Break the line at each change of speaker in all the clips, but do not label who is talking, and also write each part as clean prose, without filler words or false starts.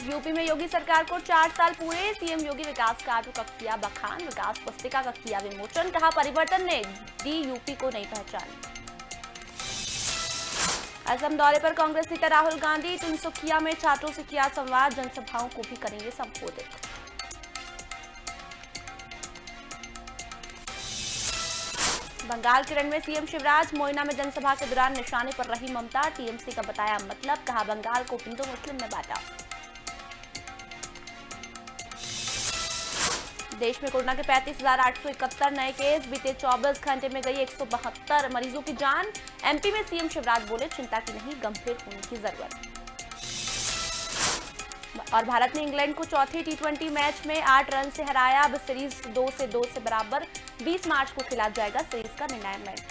UP में योगी सरकार को 4 साल पूरे। सीएम योगी विकास कार्यों का किया बखान, विकास पुस्तिका का किया विमोचन। कहा परिवर्तन ने दी यूपी को नई पहचान। असम दौरे पर कांग्रेस नेता राहुल गांधी। तिनसुकिया में छात्रों से किया संवाद, जनसभाओं को भी करेंगे संबोधित। बंगाल के रण में सीएम शिवराज। मोइना में जनसभा के दौरान निशाने पर रही ममता। टीएमसी का बताया मतलब, कहा बंगाल को हिंदू मुस्लिम में बांटा। देश में कोरोना के 35,871 नए केस। बीते 24 घंटे में गई 172 मरीजों की जान। एमपी में सीएम शिवराज बोले चिंता की नहीं, गंभीर होने की जरूरत। और भारत ने इंग्लैंड को चौथे टी20 मैच में 8 रन से हराया। अब सीरीज 2 से बराबर। 20 मार्च को खेला जाएगा सीरीज का निर्णायक मैच।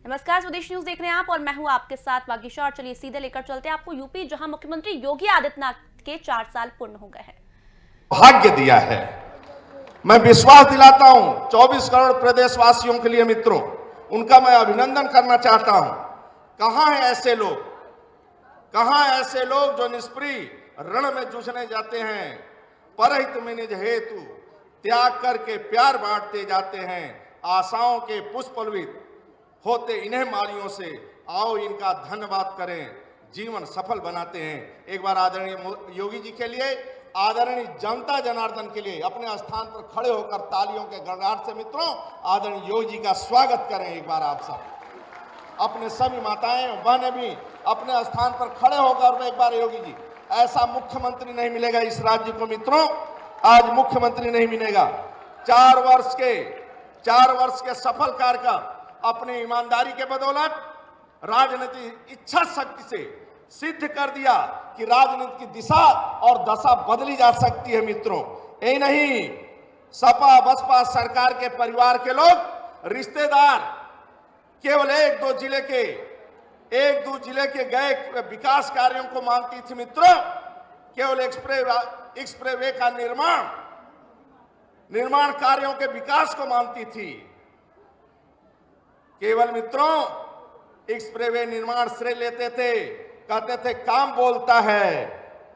नमस्कार, स्वदेश न्यूज देख रहे हैं आप और मैं हूं आपके साथ वागीशा। और चलिए सीधे लेकर चलते हैं आपको यूपी, जहां मुख्यमंत्री योगी आदित्यनाथ के 4 साल पूर्ण हो गए हैं।
भाग्य दिया है। मैं विश्वास दिलाता हूं 24 करोड़ प्रदेशवासियों के लिए मित्रों, उनका मैं अभिनंदन करना चाहता हूं। कहां है ऐसे लोग, कहां ऐसे लोग जो निष्प्रिय रण में जूझने जाते हैं, परहित में निज हेतु त्याग करके प्यार बांटते जाते हैं। आशाओं के पुष्पलवित होते इन्हें मालियों से, आओ इनका धन्यवाद करें, जीवन सफल बनाते हैं। एक बार आदरणीय योगी जी के लिए, आदरणीय जनता जनार्दन के लिए अपने स्थान पर खड़े होकर तालियों के गड़गड़ाहट से मित्रों आदरणीय योगी जी का स्वागत करें। एक बार आप सब अपने सभी माताएं बहनें भी अपने स्थान पर खड़े होकर एक बार योगी जी, ऐसा मुख्यमंत्री नहीं मिलेगा इस राज्य को मित्रों, आज मुख्यमंत्री नहीं मिलेगा। 4 वर्ष के सफल कार्यकाल अपनी ईमानदारी के बदौलत राजनीतिक इच्छा शक्ति से सिद्ध कर दिया कि राजनीति की दिशा और दशा बदली जा सकती है मित्रों। यही नहीं, सपा बसपा सरकार के परिवार के लोग रिश्तेदार केवल एक दो जिले के गए विकास कार्यों को मानती थी मित्रों। केवल एक्सप्रेसवे का निर्माण कार्यों के विकास को मानती थी। केवल मित्रों एक्सप्रेसवे निर्माण श्रेय लेते थे, कहते थे काम बोलता है,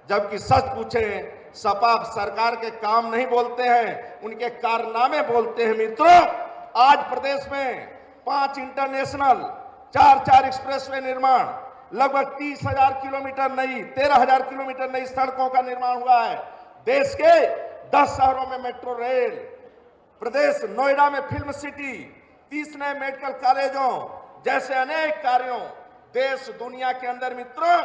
जबकि सच पूछे सपा सरकार के काम नहीं बोलते हैं, उनके कारनामे बोलते हैं मित्रों। आज प्रदेश में 5 इंटरनेशनल 4 एक्सप्रेसवे निर्माण, लगभग 30,000 किलोमीटर नई 13,000 किलोमीटर नई सड़कों का निर्माण हुआ है। देश के 10 शहरों में मेट्रो रेल, प्रदेश नोएडा में फिल्म सिटी, 30 नए मेडिकल कॉलेजों जैसे अनेक कार्यों देश दुनिया के अंदर मित्रों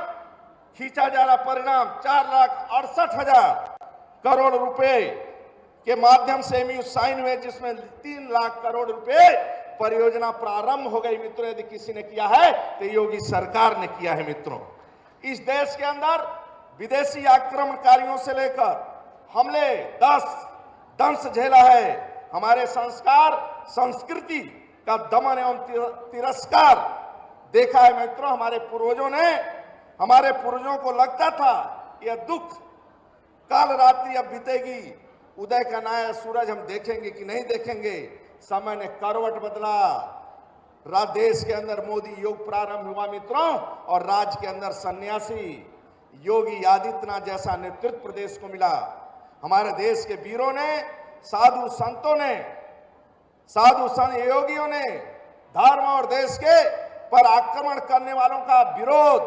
खींचा जा रहा परिणाम 4,68,000 करोड़ रुपए के माध्यम से एमयू साइन हुए, जिसमें 3 लाख करोड़ रुपए परियोजना प्रारंभ हो गई मित्रों। यदि किसी ने किया है तो योगी सरकार ने किया है मित्रों। इस देश के अंदर विदेशी आक्रमणकारियों से लेकर हमले दंश झेला है। हमारे संस्कार संस्कृति का दमन एवं तिरस्कार देखा है मित्रों। हमारे पूर्वजों को लगता था यह दुख काल रात्रि अब बीतेगी, उदय का नया सूरज हम देखेंगे कि नहीं देखेंगे। समय ने करवट बदला, देश के अंदर मोदी योग प्रारंभ हुआ मित्रों, और राज्य के अंदर सन्यासी योगी आदित्यनाथ जैसा नेतृत्व प्रदेश को मिला। हमारे देश के वीरों ने, साधु संत योगियों ने धर्म और देश के पर आक्रमण करने वालों का विरोध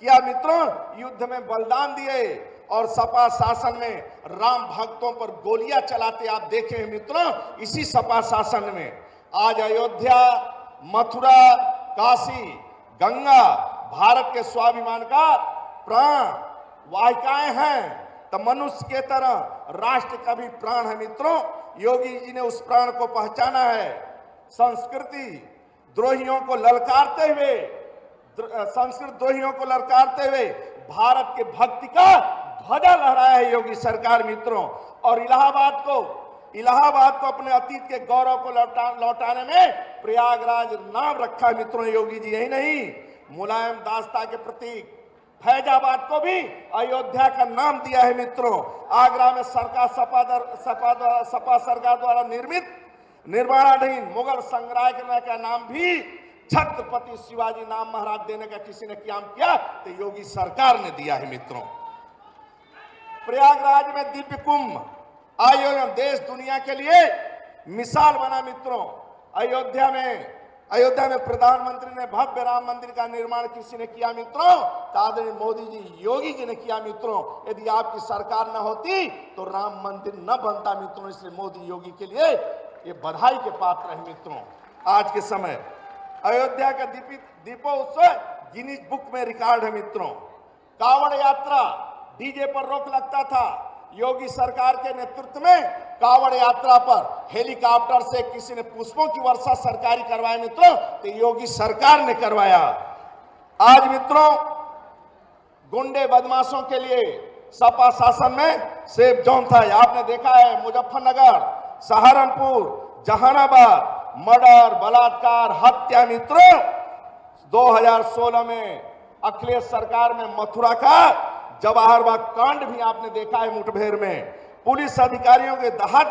किया मित्रों, युद्ध में बलिदान दिए और सपा शासन में राम भक्तों पर गोलियां चलाते आप देखे हैं मित्रों। इसी सपा शासन में आज अयोध्या, मथुरा, काशी, गंगा भारत के स्वाभिमान का प्राण वाहिकाएं हैं, तो मनुष्य के तरह राष्ट्र का भी प्राण है मित्रों। योगी जी ने उस प्राण को पहचाना है। संस्कृति द्रोहियों को ललकारते हुए भारत के भक्ति का ध्वजा लहराया है योगी सरकार मित्रों। और इलाहाबाद को अपने अतीत के गौरव को लौटाने में प्रयागराज नाम रखा है मित्रों योगी जी। यही नहीं, मुलायम दासता के प्रतीक फैजाबाद को भी अयोध्या का नाम दिया है मित्रों। आगरा में सपा सरकार द्वारा निर्मित निर्माणाधीन मुगल संग्रहालय का नाम भी छत्रपति शिवाजी नाम महाराज देने का किसी ने काम किया तो योगी सरकार ने दिया है मित्रों। प्रयागराज में दिव्य कुंभ आयोजन देश दुनिया के लिए मिसाल बना मित्रों। अयोध्या में प्रधानमंत्री ने भव्य राम मंदिर का निर्माण किसी ने किया मित्रों? तो आदरणीय मोदी जी, योगी जी ने किया मित्रों। यदि आपकी सरकार न होती तो राम मंदिर न बनता मित्रों। इसलिए मोदी योगी के लिए ये बधाई के पात्र है मित्रों। आज के समय अयोध्या का दीपोत्सव गिनीज बुक में रिकॉर्ड है मित्रों। कावड़ यात्रा डीजे पर रोक लगता था, योगी सरकार के नेतृत्व में कावड़ यात्रा पर हेलीकॉप्टर से किसी ने पुष्पों की वर्षा सरकारी करवाया मित्रों, तो योगी सरकार ने करवाया। आज मित्रों गुंडे बदमाशों के लिए सपा शासन में सेफ जोन था। आपने देखा है मुजफ्फरनगर, सहारनपुर, जहानाबाद मर्डर, बलात्कार, हत्या मित्रों। 2016 में अखिलेश सरकार में मथुरा का जवाहरबाग कांड भी आपने देखा है। मुठभेड़ में पुलिस अधिकारियों के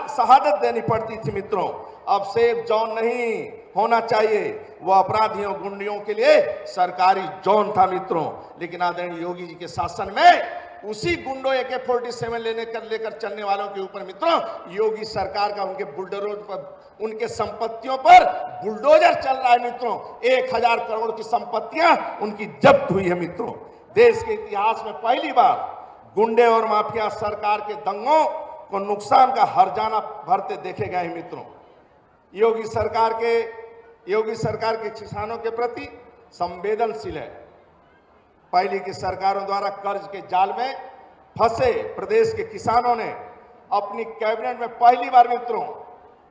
शहादत देनी पड़ती थी मित्रों। अब सेफ जोन नहीं होना चाहिए, वो अपराधियों गुंडियों के लिए सरकारी जोन था मित्रों। लेकिन आदरणीय योगी जी के शासन में उसी गुंडों AK-47 लेकर चलने वालों के ऊपर मित्रों योगी सरकार का उनके बुलडोजर पर, उनके संपत्तियों पर बुलडोजर चल रहा है मित्रों। 1000 करोड़ की संपत्तियां उनकी जब्त हुई है मित्रों। देश के इतिहास में पहली बार गुंडे और माफिया सरकार के दंगों को नुकसान का हर्जाना भरते देखे गए हैं मित्रों। योगी सरकार के किसानों के प्रति संवेदनशील है। पहली की सरकारों द्वारा कर्ज के जाल में फंसे प्रदेश के किसानों ने अपनी कैबिनेट में पहली बार मित्रों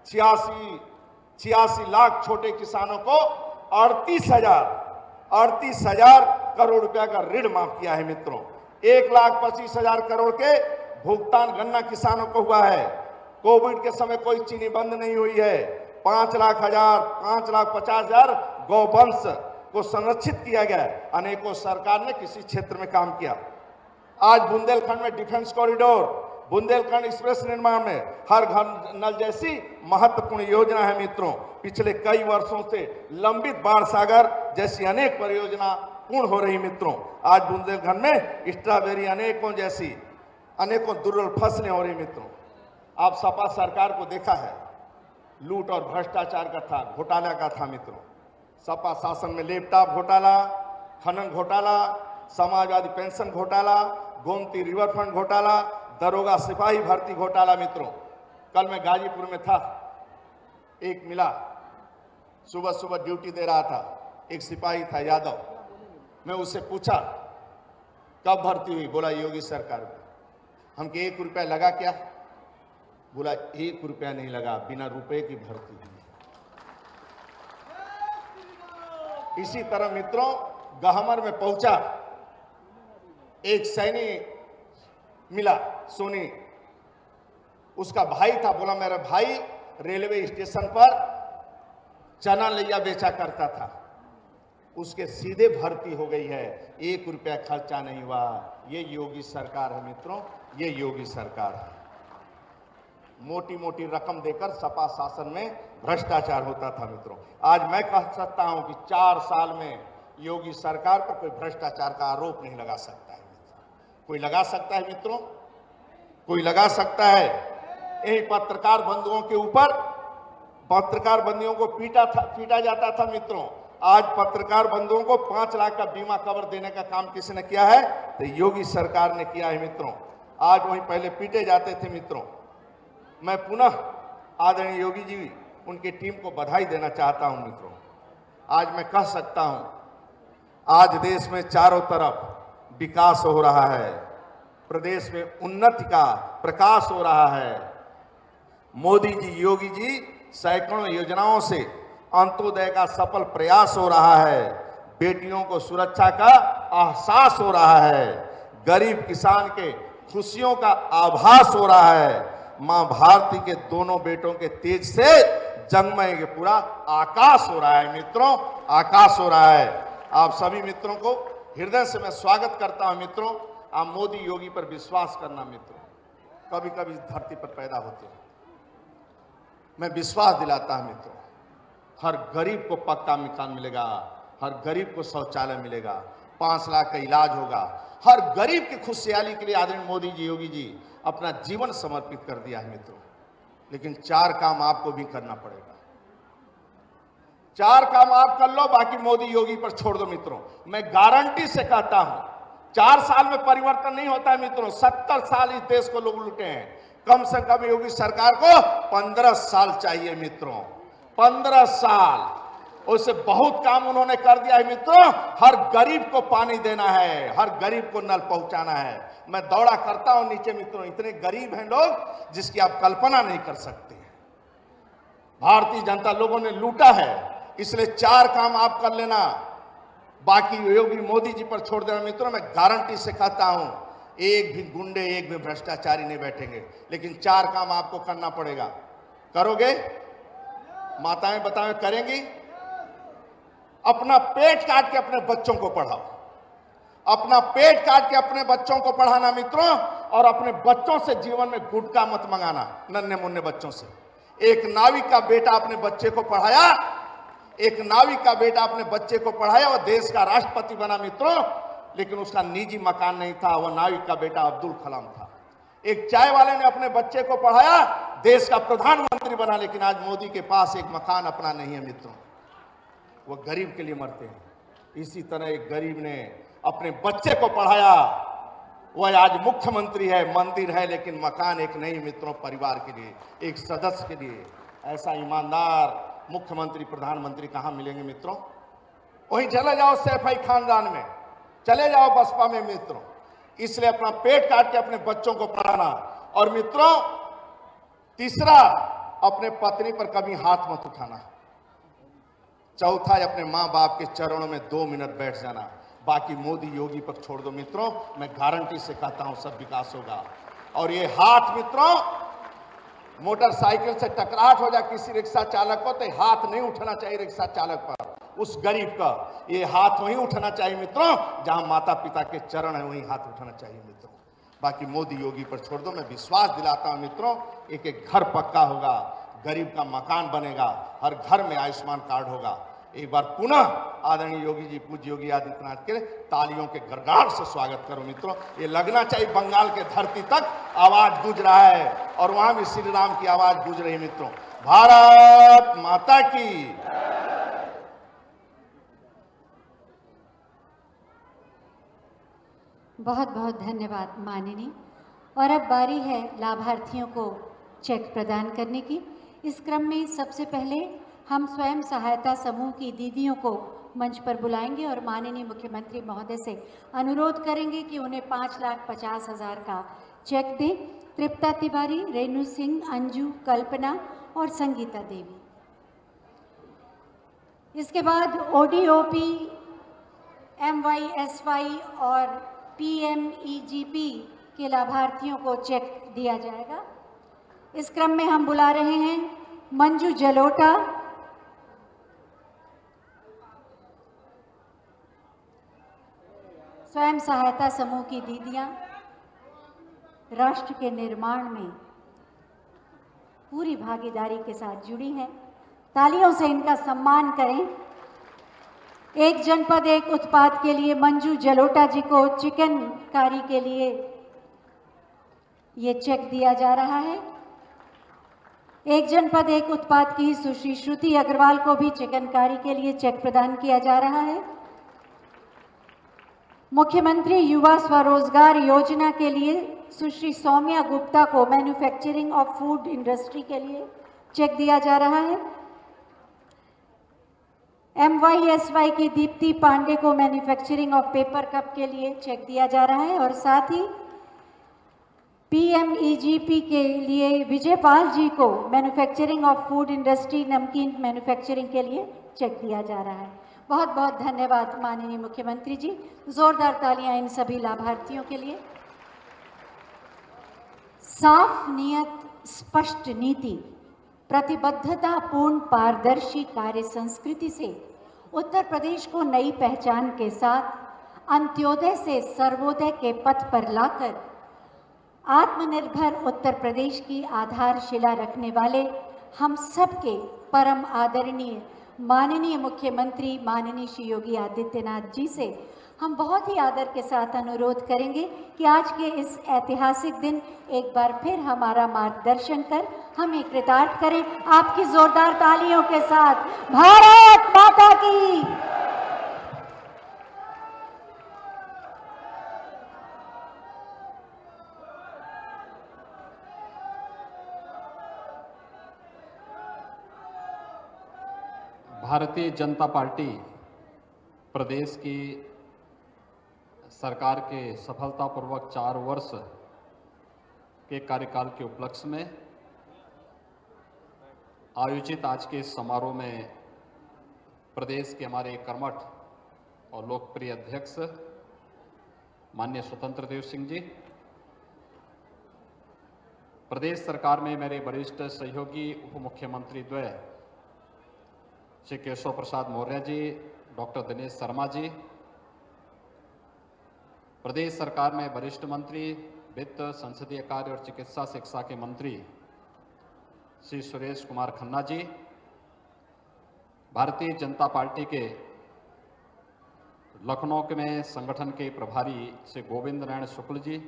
86 लाख छोटे किसानों को 38,000 करोड़ रुपया का ऋण माफ किया है मित्रों। 1,25,000 करोड़ के भुगतान गन्ना किसानों को हुआ है। कोविड के समय कोई चीनी बंद नहीं हुई है। 5,50,000 गौवंश को संरक्षित किया गया है। अनेकों सरकार ने किसी क्षेत्र में काम किया। आज बुंदेलखंड में डिफेंस कॉरिडोर, बुंदेलखंड एक्सप्रेस निर्माण में हर घर नल जैसी महत्वपूर्ण योजना है मित्रों। पिछले कई वर्षों से लंबित बाढ़ सागर जैसी अनेक परियोजना पूर्ण हो रही मित्रों। आज बुंदेलखंड में स्ट्रॉबेरी अनेकों दुर्लभ फसलें हो रही मित्रों। आप सपा सरकार को देखा है, लूट और भ्रष्टाचार का था, घोटाला का था मित्रों। सपा शासन में लैपटॉप घोटाला, खनन घोटाला, समाजवादी पेंशन घोटाला, गोमती रिवरफ्रंट घोटाला, दरोगा सिपाही भर्ती घोटाला मित्रों। कल मैं गाजीपुर में था, एक मिला, सुबह सुबह ड्यूटी दे रहा था, एक सिपाही था यादव। मैं उससे पूछा कब भर्ती हुई? बोला योगी सरकार में। हम के 1 रुपया लगा क्या? बोला 1 रुपया नहीं लगा, बिना रुपए की भर्ती हुई। इसी तरह मित्रों गहमर में पहुंचा, एक सैनिक मिला सोनी, उसका भाई था। बोला मेरा भाई रेलवे स्टेशन पर चना लिया बेचा करता था, उसके सीधे भर्ती हो गई है, 1 रुपया खर्चा नहीं हुआ। ये योगी सरकार है मित्रों, ये योगी सरकार है। मोटी मोटी रकम देकर सपा शासन में भ्रष्टाचार होता था मित्रों। आज मैं कह सकता हूं कि 4 साल में योगी सरकार पर कोई भ्रष्टाचार का आरोप नहीं लगा सकता है मित्रों। कोई लगा सकता है मित्रों? कोई लगा सकता है? यही पत्रकार बंधुओं के ऊपर पत्रकार बंदियों को पीटा जाता था मित्रों। आज पत्रकार बंधुओं को 5 लाख का बीमा कवर देने का काम किसी ने किया है? तो योगी सरकार ने किया है मित्रों। आज वहीं पहले पीटे जाते थे मित्रों। मैं पुनः आदरणीय योगी जी उनकी टीम को बधाई देना चाहता हूं मित्रों। आज मैं कह सकता हूं, आज देश में चारों तरफ विकास हो रहा है, प्रदेश में उन्नति का प्रकाश हो रहा है। मोदी जी, योगी जी सैकड़ों योजनाओं से अंत्योदय का सफल प्रयास हो रहा है। बेटियों को सुरक्षा का एहसास हो रहा है। गरीब किसान के खुशियों का आभास हो रहा है। मां भारती के दोनों बेटों के तेज से जंगमय के पूरा आकाश हो रहा है मित्रों, आकाश हो रहा है। आप सभी मित्रों को हृदय से मैं स्वागत करता हूं मित्रों। आप मोदी योगी पर विश्वास करना मित्रों। कभी कभी इस धरती पर पैदा होते हैं, मैं विश्वास दिलाता हूं मित्रों, हर गरीब को पक्का मकान मिलेगा, हर गरीब को शौचालय मिलेगा, 5 लाख का इलाज होगा। हर गरीब की खुशहाली के लिए आदरणीय मोदी जी, योगी जी अपना जीवन समर्पित कर दिया है मित्रों। लेकिन 4 काम आपको भी करना पड़ेगा। 4 काम आप कर लो, बाकी मोदी योगी पर छोड़ दो मित्रों। मैं गारंटी से कहता हूं 4 साल में परिवर्तन नहीं होता है मित्रों। 70 साल इस देश को लोग लूटे हैं, कम से कम योगी सरकार को 15 साल चाहिए मित्रों। 15 साल, उससे बहुत काम उन्होंने कर दिया है मित्रों। हर गरीब को पानी देना है, हर गरीब को नल पहुंचाना है। मैं दौड़ा करता हूं नीचे मित्रों, इतने गरीब हैं लोग जिसकी आप कल्पना नहीं कर सकते। भारतीय जनता लोगों ने लूटा है, इसलिए 4 काम आप कर लेना, बाकी योगी मोदी जी पर छोड़ देना मित्रों। मैं गारंटी से कहता हूं एक भी गुंडे, एक भी भ्रष्टाचारी नहीं बैठेंगे। लेकिन 4 काम आपको करना पड़ेगा। करोगे? माताएं बताएं, करेंगी? अपना पेट काट के अपने बच्चों को पढ़ाओ, अपना पेट काट के अपने बच्चों को पढ़ाना मित्रों। और अपने बच्चों से जीवन में गुटखा मत मंगाना, नन्हे मुन्ने बच्चों से। एक नाविक का बेटा अपने बच्चे को पढ़ाया, एक नाविक का बेटा अपने बच्चे को पढ़ाया, वो देश का राष्ट्रपति बना मित्रों। लेकिन उसका निजी मकान नहीं था, वो नाविक का बेटा अब्दुल कलाम था। एक चाय वाले ने अपने बच्चे को पढ़ाया, देश का प्रधानमंत्री बना। लेकिन आज मोदी के पास एक मकान अपना नहीं है मित्रों, वो गरीब के लिए मरते हैं। इसी तरह एक गरीब ने अपने बच्चे को पढ़ाया, वह आज मुख्यमंत्री है, मंदिर है, लेकिन मकान एक नहीं मित्रों, परिवार के लिए, एक सदस्य के लिए। ऐसा ईमानदार मुख्यमंत्री, प्रधानमंत्री कहां मिलेंगे मित्रों? वहीं चले जाओ सैफ अली खानदान में, चले जाओ बसपा में मित्रों। इसलिए अपना पेट काट के अपने बच्चों को पढ़ाना। और मित्रों तीसरा, अपने पत्नी पर कभी हाथ मत उठाना। चौथा, अपने मां बाप के चरणों में 2 मिनट बैठ जाना। बाकी मोदी योगी पर छोड़ दो मित्रों। मैं गारंटी से कहता हूं सब विकास होगा। और ये हाथ मित्रों, मोटरसाइकिल से टकराहट हो जाए किसी रिक्शा चालक को, तो हाथ नहीं उठना चाहिए रिक्शा चालक पर, उस गरीब का। ये हाथ वहीं उठना चाहिए मित्रों जहां माता पिता के चरण है, वहीं हाथ उठाना चाहिए मित्रों। बाकी मोदी योगी पर छोड़ दो। मैं विश्वास दिलाता हूं मित्रों, एक एक घर पक्का होगा, गरीब का मकान बनेगा, हर घर में आयुष्मान कार्ड होगा। एक बार पुनः आदरणीय योगी जी, पूज्य योगी आदित्यनाथ के तालियों के गड़गड़ाहट से स्वागत करो मित्रों। ये लगना चाहिए बंगाल के धरती तक आवाज गूंज रहा है, और वहां भी श्री राम की आवाज गूंज रही है मित्रों। भारत माता की।
बहुत बहुत धन्यवाद माननीय। और अब बारी है लाभार्थियों को चेक प्रदान करने की। इस क्रम में सबसे पहले हम स्वयं सहायता समूह की दीदियों को मंच पर बुलाएंगे और माननीय मुख्यमंत्री महोदय से अनुरोध करेंगे कि उन्हें 5,50,000 का चेक दें। तृप्ता तिवारी, रेणु सिंह, अंजू, कल्पना और संगीता देवी। इसके बाद ओडीओपी, MYSY और PMEGP के लाभार्थियों को चेक दिया जाएगा। इस क्रम में हम बुला रहे हैं मंजू जलोटा, स्वयं सहायता समूह की दीदियां राष्ट्र के निर्माण में पूरी भागीदारी के साथ जुड़ी हैं। तालियों से इनका सम्मान करें। एक जनपद एक उत्पाद के लिए मंजू जलोटा जी को चिकन कारी के लिए ये चेक दिया जा रहा है। एक जनपद एक उत्पाद की सुश्री श्रुति अग्रवाल को भी चिकन कारी के लिए चेक प्रदान किया जा रहा है। मुख्यमंत्री युवा स्वरोजगार योजना के लिए सुश्री सौम्या गुप्ता को मैन्युफैक्चरिंग ऑफ फूड इंडस्ट्री के लिए चेक दिया जा रहा है। MYSY की दीप्ति पांडे को मैन्युफैक्चरिंग ऑफ पेपर कप के लिए चेक दिया जा रहा है। और साथ ही PMEGP के लिए विजयपाल जी को मैन्युफैक्चरिंग ऑफ फूड इंडस्ट्री नमकीन मैन्युफैक्चरिंग के लिए चेक दिया जा रहा है। बहुत बहुत धन्यवाद माननीय मुख्यमंत्री जी। जोरदार तालियां इन सभी लाभार्थियों के लिए। साफ नियत, स्पष्ट नीति, प्रतिबद्धता पूर्ण पारदर्शी कार्य संस्कृति से उत्तर प्रदेश को नई पहचान के साथ अंत्योदय से सर्वोदय के पथ पर लाकर आत्मनिर्भर उत्तर प्रदेश की आधारशिला रखने वाले हम सबके परम आदरणीय माननीय मुख्यमंत्री माननीय श्री योगी आदित्यनाथ जी से हम बहुत ही आदर के साथ अनुरोध करेंगे कि आज के इस ऐतिहासिक दिन एक बार फिर हमारा मार्गदर्शन कर हमें कृतार्थ करें। आपकी जोरदार तालियों के साथ भारत माता की।
भारतीय जनता पार्टी प्रदेश की सरकार के सफलतापूर्वक 4 वर्ष के कार्यकाल के उपलक्ष्य में आयोजित आज के इस समारोह में प्रदेश के हमारे कर्मठ और लोकप्रिय अध्यक्ष माननीय स्वतंत्र देव सिंह जी, प्रदेश सरकार में मेरे वरिष्ठ सहयोगी उप मुख्यमंत्री द्वय श्री केशव प्रसाद मौर्य जी, डॉक्टर दिनेश शर्मा जी, प्रदेश सरकार में वरिष्ठ मंत्री वित्त, संसदीय कार्य और चिकित्सा शिक्षा के मंत्री श्री सुरेश कुमार खन्ना जी, भारतीय जनता पार्टी के लखनऊ में संगठन के प्रभारी श्री गोविंद नारायण शुक्ल जी,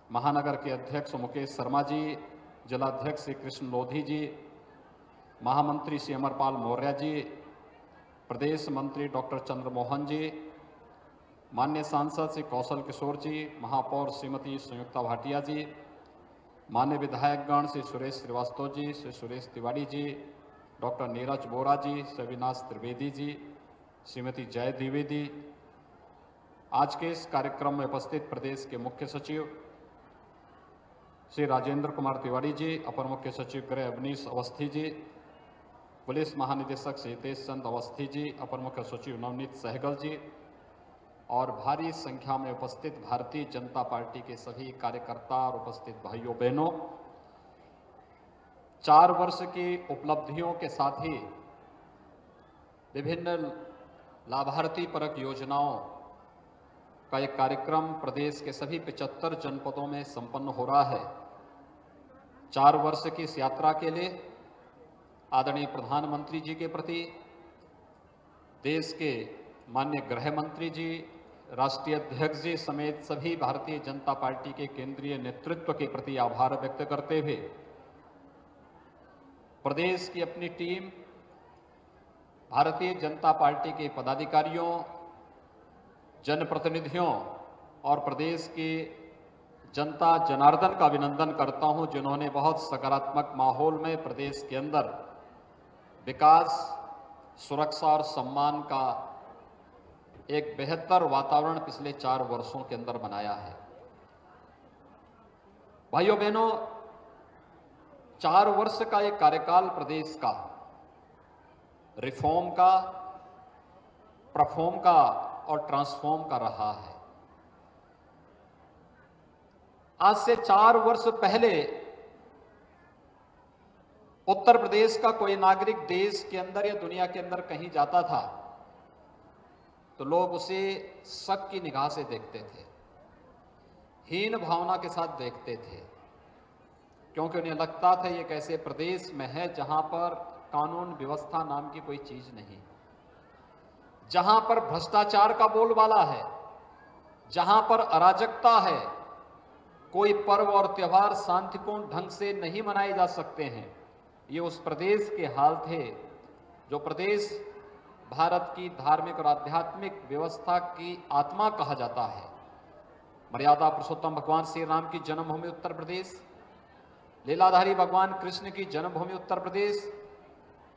महानगर के अध्यक्ष मुकेश शर्मा जी, जिलाध्यक्ष श्री कृष्ण लोधी जी, महामंत्री श्री अमरपाल मौर्य जी, प्रदेश मंत्री डॉक्टर चंद्रमोहन जी, माननीय सांसद श्री कौशल किशोर जी, महापौर श्रीमती संयुक्ता भाटिया जी, माननीय विधायकगण श्री सुरेश श्रीवास्तव जी, श्री सुरेश तिवारी जी, डॉक्टर नीरज बोरा जी, श्री अविनाश त्रिवेदी जी, श्रीमती जय द्विवेदी, आज के इस कार्यक्रम में उपस्थित प्रदेश के मुख्य सचिव श्री राजेंद्र कुमार तिवारी जी, अपर मुख्य सचिव गृह अवनीश अवस्थी जी, पुलिस महानिदेशक श्री हितेश चंद अवस्थी जी, अपर मुख्य सचिव नवनीत सहगल जी और भारी संख्या में उपस्थित भारतीय जनता पार्टी के सभी कार्यकर्ता और उपस्थित भाइयों बहनों, 4 वर्ष की उपलब्धियों के साथ ही विभिन्न लाभार्थी परक योजनाओं का एक कार्यक्रम प्रदेश के सभी 75 जनपदों में संपन्न हो रहा है। 4 वर्ष की इस यात्रा के लिए आदरणीय प्रधानमंत्री जी के प्रति देश के माननीय गृह मंत्री जी, राष्ट्रीय अध्यक्ष जी समेत सभी भारतीय जनता पार्टी के केंद्रीय नेतृत्व के प्रति आभार व्यक्त करते हुए प्रदेश की अपनी टीम, भारतीय जनता पार्टी के पदाधिकारियों, जनप्रतिनिधियों और प्रदेश की जनता जनार्दन का अभिनंदन करता हूं, जिन्होंने बहुत सकारात्मक माहौल में प्रदेश के अंदर विकास, सुरक्षा और सम्मान का एक बेहतर वातावरण पिछले 4 वर्षों के अंदर बनाया है। भाइयों बहनों, 4 वर्ष का एक कार्यकाल प्रदेश का रिफॉर्म का, परफॉर्म का और ट्रांसफॉर्म का रहा है। आज से 4 वर्ष पहले उत्तर प्रदेश का कोई नागरिक देश के अंदर या दुनिया के अंदर कहीं जाता था तो लोग उसे शक की निगाह से देखते थे, हीन भावना के साथ देखते थे, क्योंकि उन्हें लगता था ये कैसे प्रदेश में है जहां पर कानून व्यवस्था नाम की कोई चीज नहीं, जहां पर भ्रष्टाचार का बोलबाला है, जहां पर अराजकता है, कोई पर्व और त्योहार शांतिपूर्ण ढंग से नहीं मनाए जा सकते हैं। ये उस प्रदेश के हाल थे जो प्रदेश भारत की धार्मिक और आध्यात्मिक व्यवस्था की आत्मा कहा जाता है। मर्यादा पुरुषोत्तम भगवान श्री राम की जन्मभूमि उत्तर प्रदेश, लीलाधारी भगवान कृष्ण की जन्मभूमि उत्तर प्रदेश,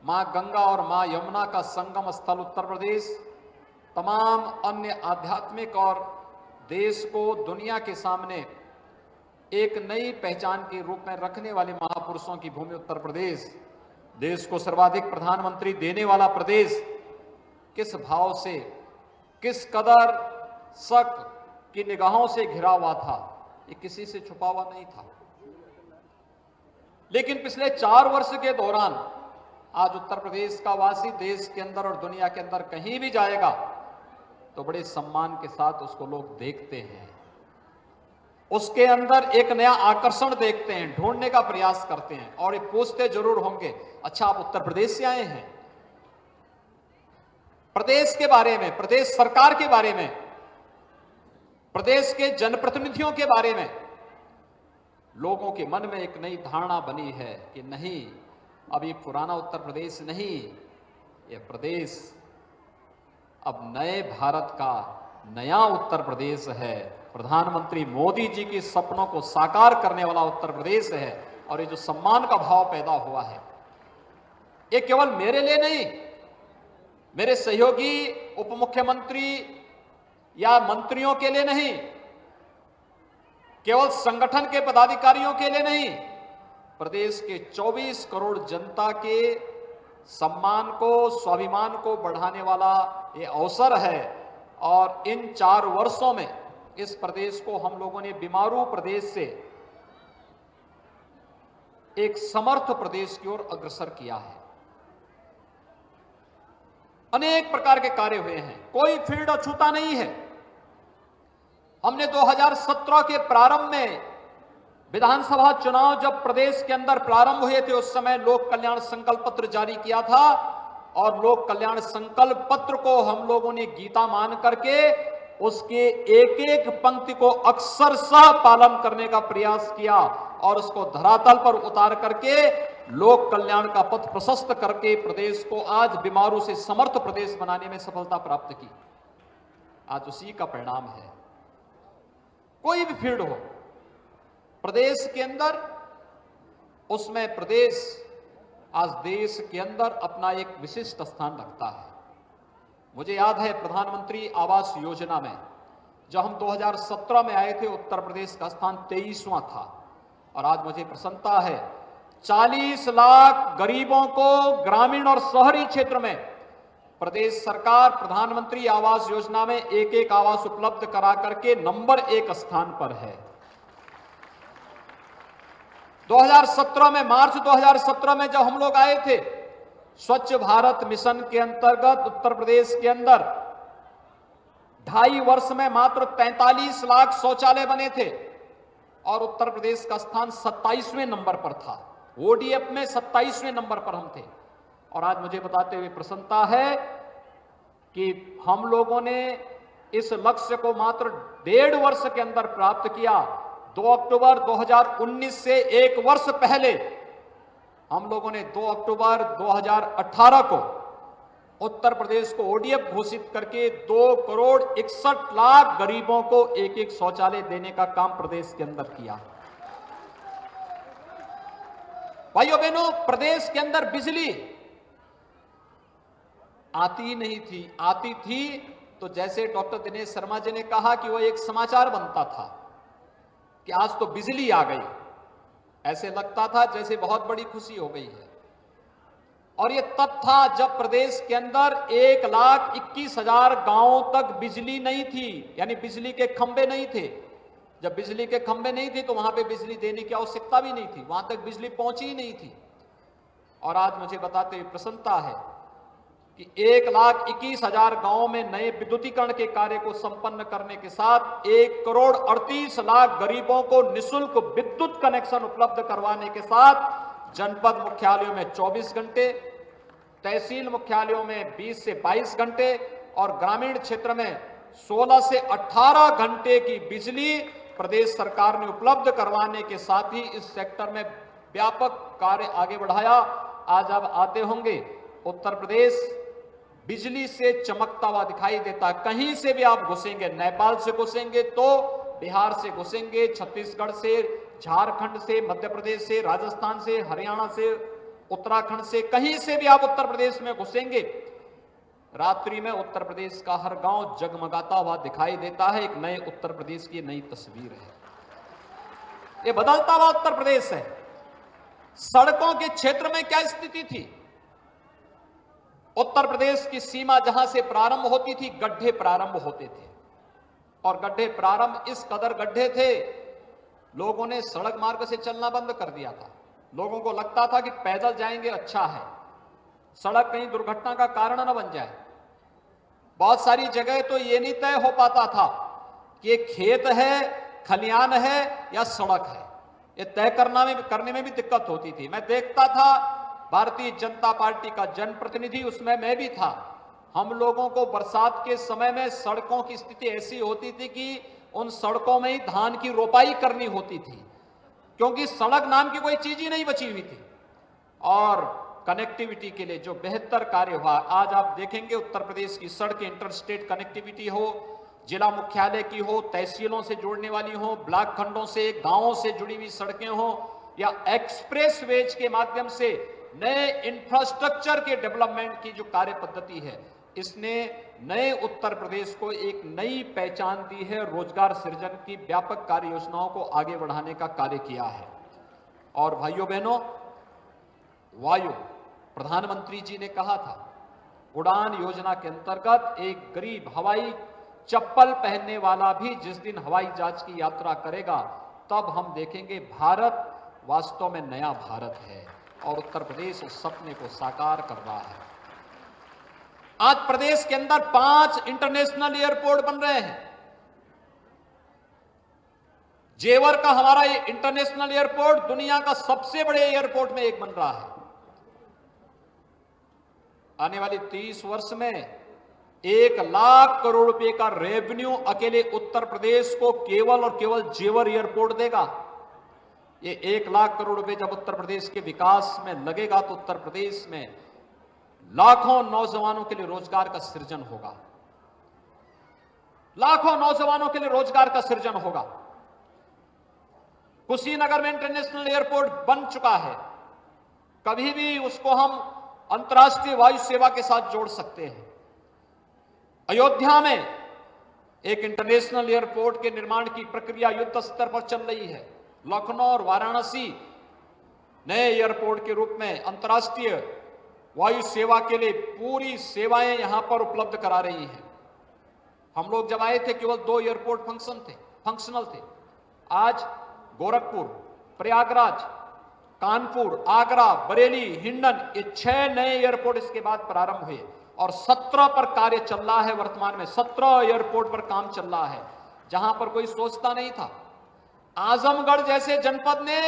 मां गंगा और मां यमुना का संगम स्थल उत्तर प्रदेश, तमाम अन्य आध्यात्मिक और देश को दुनिया के सामने एक नई पहचान के रूप में रखने वाले महापुरुषों की भूमि उत्तर प्रदेश, देश को सर्वाधिक प्रधानमंत्री देने वाला प्रदेश, किस भाव से, किस कदर शक की निगाहों से घिरा हुआ था, ये किसी से छुपा हुआ नहीं था। लेकिन पिछले 4 वर्ष के दौरान आज उत्तर प्रदेश का वासी देश के अंदर और दुनिया के अंदर कहीं भी जाएगा तो बड़े सम्मान के साथ उसको लोग देखते हैं, उसके अंदर एक नया आकर्षण देखते हैं, ढूंढने का प्रयास करते हैं और ये पूछते जरूर होंगे, अच्छा आप उत्तर प्रदेश से आए हैं, प्रदेश के बारे में, प्रदेश सरकार के बारे में, प्रदेश के जनप्रतिनिधियों के बारे में लोगों के मन में एक नई धारणा बनी है कि नहीं, अब ये पुराना उत्तर प्रदेश नहीं, ये प्रदेश अब नए भारत का नया उत्तर प्रदेश है, प्रधानमंत्री मोदी जी के सपनों को साकार करने वाला उत्तर प्रदेश है। और ये जो सम्मान का भाव पैदा हुआ है, ये केवल मेरे लिए नहीं, मेरे सहयोगी उप मुख्यमंत्री या मंत्रियों के लिए नहीं, केवल संगठन के पदाधिकारियों के लिए नहीं, प्रदेश के 24 करोड़ जनता के सम्मान को, स्वाभिमान को बढ़ाने वाला ये अवसर है। और इन 4 वर्षों में इस प्रदेश को हम लोगों ने बीमारू प्रदेश से एक समर्थ प्रदेश की ओर अग्रसर किया है। अनेक प्रकार के कार्य हुए हैं, कोई फील्ड अछूता नहीं है। हमने 2017 के प्रारंभ में विधानसभा चुनाव जब प्रदेश के अंदर प्रारंभ हुए थे, उस समय लोक कल्याण संकल्प पत्र जारी किया था और लोक कल्याण संकल्प पत्र को हम लोगों ने गीता मान करके उसके एक एक पंक्ति को अक्षरशः पालन करने का प्रयास किया और उसको धरातल पर उतार करके लोक कल्याण का पथ प्रशस्त करके प्रदेश को आज बीमारू से समर्थ प्रदेश बनाने में सफलता प्राप्त की। आज उसी का परिणाम है। कोई भी फील्ड हो प्रदेश के अंदर, उसमें प्रदेश आज देश के अंदर अपना एक विशिष्ट स्थान रखता है। मुझे याद है प्रधानमंत्री आवास योजना में जब हम 2017 में आए थे, उत्तर प्रदेश का स्थान 23वां था। और आज मुझे प्रसन्नता है 40 लाख गरीबों को ग्रामीण और शहरी क्षेत्र में प्रदेश सरकार प्रधानमंत्री आवास योजना में एक एक आवास उपलब्ध करा करके नंबर 1 स्थान पर है। 2017 में, मार्च 2017 में जब हम लोग आए थे, स्वच्छ भारत मिशन के अंतर्गत उत्तर प्रदेश के अंदर 2.5 वर्ष में मात्र 43 लाख शौचालय बने थे और उत्तर प्रदेश का स्थान 27वें नंबर पर था। ओडीएफ में 27वें नंबर पर हम थे। और आज मुझे बताते हुए प्रसन्नता है कि हम लोगों ने इस लक्ष्य को मात्र 1.5 वर्ष के अंदर प्राप्त किया। 2 अक्टूबर 2019 से 1 वर्ष पहले हम लोगों ने 2 अक्टूबर 2018 को उत्तर प्रदेश को ओडीएफ घोषित करके 2 करोड़ 61 लाख गरीबों को एक एक शौचालय देने का काम प्रदेश के अंदर किया। भाइयों बहनों, प्रदेश के अंदर बिजली आती ही नहीं थी। आती थी तो जैसे डॉक्टर दिनेश शर्मा जी ने कहा कि वो एक समाचार बनता था कि आज तो बिजली आ गई, ऐसे लगता था जैसे बहुत बड़ी खुशी हो गई है। और ये तब था जब प्रदेश के अंदर 1,21,000 गांवों तक बिजली नहीं थी, यानी बिजली के खंभे नहीं थे। जब बिजली के खंभे नहीं थे तो वहां पे बिजली देने की आवश्यकता भी नहीं थी, वहां तक बिजली पहुंची ही नहीं थी। और आज मुझे बताते हुए प्रसन्नता है कि 1,21,000 गांवों में नए विद्युतीकरण के कार्य को संपन्न करने के साथ 1 करोड़ 38 लाख गरीबों को निःशुल्क विद्युत कनेक्शन उपलब्ध करवाने के साथ जनपद मुख्यालयों में 24 घंटे, तहसील मुख्यालयों में 20 से 22 घंटे और ग्रामीण क्षेत्र में 16 से 18 घंटे की बिजली प्रदेश सरकार ने उपलब्ध करवाने के साथ ही इस सेक्टर में व्यापक कार्य आगे बढ़ाया। आज आप आते होंगे, उत्तर प्रदेश बिजली से चमकता हुआ दिखाई देता। कहीं से भी आप घुसेंगे, नेपाल से घुसेंगे तो बिहार से घुसेंगे, छत्तीसगढ़ से, झारखंड से, मध्य प्रदेश से, राजस्थान से, हरियाणा से, उत्तराखंड से, कहीं से भी आप उत्तर प्रदेश में घुसेंगे, रात्रि में उत्तर प्रदेश का हर गांव जगमगाता हुआ दिखाई देता है। एक नए उत्तर प्रदेश की नई तस्वीर है, ये बदलता हुआ उत्तर प्रदेश है। सड़कों के क्षेत्र में क्या स्थिति थी? उत्तर प्रदेश की सीमा जहां से प्रारंभ होती थी, गड्ढे प्रारंभ होते थे और गड्ढे प्रारंभ इस कदर गड्ढे थे, लोगों ने सड़क मार्ग से चलना बंद कर दिया था। लोगों को लगता था कि पैदल जाएंगे अच्छा है, सड़क कहीं दुर्घटना का कारण न बन जाए। बहुत सारी जगह तो ये नहीं तय हो पाता था कि खेत है, खलियान है या सड़क है, ये तय करने में भी दिक्कत होती थी। मैं देखता था भारतीय जनता पार्टी का जनप्रतिनिधि, उसमें मैं भी था, हम लोगों को बरसात के समय में सड़कों की स्थिति ऐसी होती थी कि उन सड़कों में ही धान की रोपाई करनी होती थी, क्योंकि सड़क नाम की कोई चीज ही नहीं बची हुई थी। और कनेक्टिविटी के लिए जो बेहतर कार्य हुआ, आज आप देखेंगे उत्तर प्रदेश की सड़कें इंटरस्टेट कनेक्टिविटी हो, जिला मुख्यालय की हो, तहसीलों से जोड़ने वाली हो, ब्लॉक खंडों से, गांवों से जुड़ी हुई सड़कें हो, या एक्सप्रेस वेज के माध्यम से नए इंफ्रास्ट्रक्चर के डेवलपमेंट की जो कार्य पद्धति है, इसने नए उत्तर प्रदेश को एक नई पहचान दी है। रोजगार सृजन की व्यापक कार्य योजनाओं को आगे बढ़ाने का कार्य किया है। और भाइयों बहनों, वायु प्रधानमंत्री जी ने कहा था, उड़ान योजना के अंतर्गत एक गरीब हवाई चप्पल पहनने वाला भी जिस दिन हवाई जहाज की यात्रा करेगा, तब हम देखेंगे भारत वास्तव में नया भारत है और उत्तर प्रदेश उस सपने को साकार कर रहा है। आज प्रदेश के अंदर 5 इंटरनेशनल एयरपोर्ट बन रहे हैं। जेवर का हमारा ये इंटरनेशनल एयरपोर्ट दुनिया का सबसे बड़े एयरपोर्ट में एक बन रहा है। आने वाली 30 वर्ष में 1 लाख करोड़ रुपए का रेवेन्यू अकेले उत्तर प्रदेश को केवल और केवल जेवर एयरपोर्ट देगा। ये 1 लाख करोड़ रुपए जब उत्तर प्रदेश के विकास में लगेगा तो उत्तर प्रदेश में लाखों नौजवानों के लिए रोजगार का सृजन होगा। लाखों नौजवानों के लिए रोजगार का सृजन होगा। कुशीनगर में इंटरनेशनल एयरपोर्ट बन चुका है, कभी भी उसको हम अंतर्राष्ट्रीय वायु सेवा के साथ जोड़ सकते हैं। अयोध्या में एक इंटरनेशनल एयरपोर्ट के निर्माण की प्रक्रिया युद्ध स्तर पर चल रही है। लखनऊ और वाराणसी नए एयरपोर्ट के रूप में अंतर्राष्ट्रीय वायु सेवा के लिए पूरी सेवाएं यहां पर उपलब्ध करा रही हैं। हम लोग जब आए थे केवल 2 एयरपोर्ट फंक्शनल थे। आज गोरखपुर, प्रयागराज, कानपुर, आगरा, बरेली, हिंडन, ये 6 नए एयरपोर्ट इसके बाद प्रारंभ हुए और 17 पर कार्य चल रहा है। वर्तमान में 17 एयरपोर्ट पर काम चल रहा है, जहां पर कोई सोचता नहीं था। आजमगढ़ जैसे जनपद ने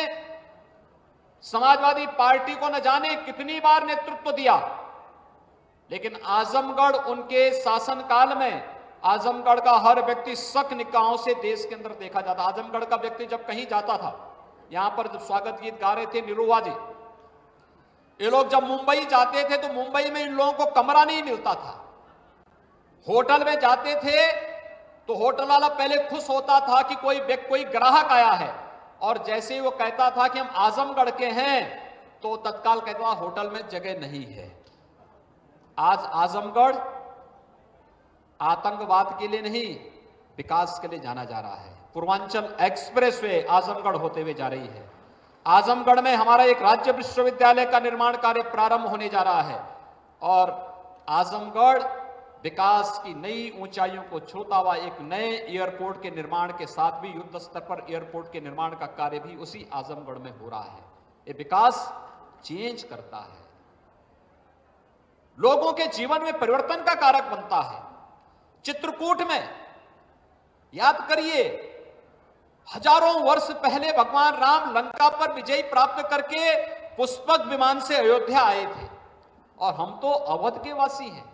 समाजवादी पार्टी को न जाने कितनी बार नेतृत्व दिया, लेकिन आजमगढ़ उनके शासनकाल में आजमगढ़ का हर व्यक्ति शक निगाहों से देश के अंदर देखा जाता। आजमगढ़ का व्यक्ति जब कहीं जाता था, यहां पर जब स्वागत गीत गा रहे थे निरुवा जी, ये लोग जब मुंबई जाते थे तो मुंबई में इन लोगों को कमरा नहीं मिलता था। होटल में जाते थे तो होटल वाला पहले खुश होता था कि कोई ग्राहक आया है, और जैसे ही वो कहता था कि हम आजमगढ़ के हैं तो तत्काल कहता था होटल में जगह नहीं है। आज आजमगढ़ आतंकवाद के लिए नहीं, विकास के लिए जाना जा रहा है। पूर्वांचल एक्सप्रेसवे आजमगढ़ होते हुए जा रही है। आजमगढ़ में हमारा एक राज्य विश्वविद्यालय का निर्माण कार्य प्रारंभ होने जा रहा है और आजमगढ़ विकास की नई ऊंचाइयों को छूता हुआ एक नए एयरपोर्ट के निर्माण के साथ भी युद्ध स्तर पर एयरपोर्ट के निर्माण का कार्य भी उसी आजमगढ़ में हो रहा है। ये विकास चेंज करता है, लोगों के जीवन में परिवर्तन का कारक बनता है। चित्रकूट में याद करिए, हजारों वर्ष पहले भगवान राम लंका पर विजय प्राप्त करके पुष्पक विमान से अयोध्या आए थे और हम तो अवध के वासी हैं।